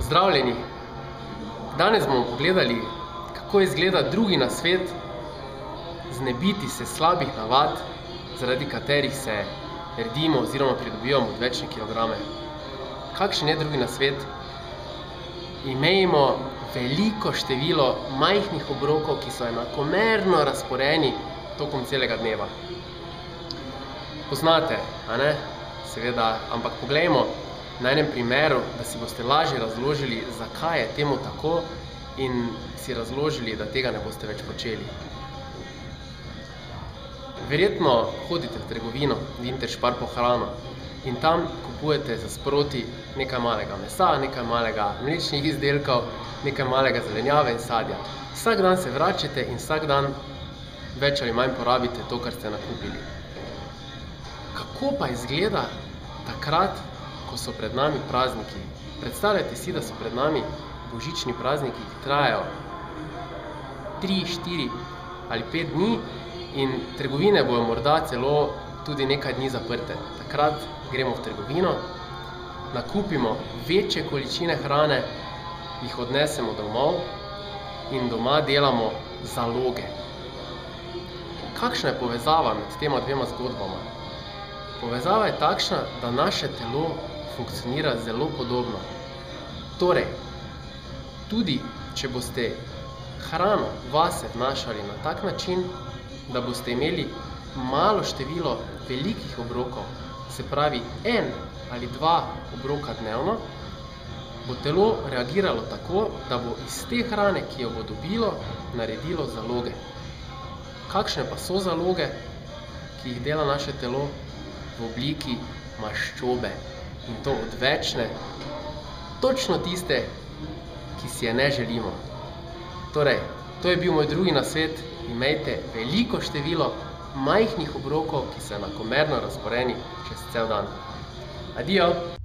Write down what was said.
Pozdravljeni! Danes bomo pogledali, kako izgleda drugi nasvet znebiti se slabih navad, zaradi katerih se redimo oziroma pridobivamo odvečne kilograme. Kakšen je drugi nasvet? Imejmo veliko število majhnih obrokov, ki so enakomerno razporejeni tokom celega dneva. Poznate, a ne? Seveda, ampak poglejmo na enem primeru, da si boste lažje razložili, zakaj je temu tako in si razložili, da tega ne boste več počeli. Verjetno hodite v trgovino, Interspar po hrano in tam kupujete za sproti nekaj malega mesa, nekaj malega mlečnih izdelkov, nekaj malega zelenjave in sadja. Vsak dan se vračate in vsak dan več ali manj porabite to, kar ste nakupili. Kako pa izgleda takrat, ko so pred nami prazniki? Predstavljajte si, da so pred nami božični prazniki, ki trajajo 3, 4 ali 5 dni in trgovine bojo morda celo tudi nekaj dni zaprte. Takrat gremo v trgovino, nakupimo večje količine hrane, jih odnesemo domov in doma delamo zaloge. Kakšna je povezava med tema dvema zgodbama? Povezava je takšna, da naše telo funkcionira zelo podobno. Torej, tudi če boste hrano vase vnašali na tak način, da boste imeli malo število velikih obrokov, se pravi 1 ali 2 obroka dnevno, bo telo reagiralo tako, da bo iz te hrane, ki jo bo dobilo, naredilo zaloge. Kakšne pa so zaloge, ki jih dela naše telo? V obliki maščobe. In to odvečne, točno tiste, ki si je ne želimo. Torej, to je bil moj drugi nasvet. Imejte veliko število majhnih obrokov, ki so enakomerno razporejeni čez cel dan. Adijo!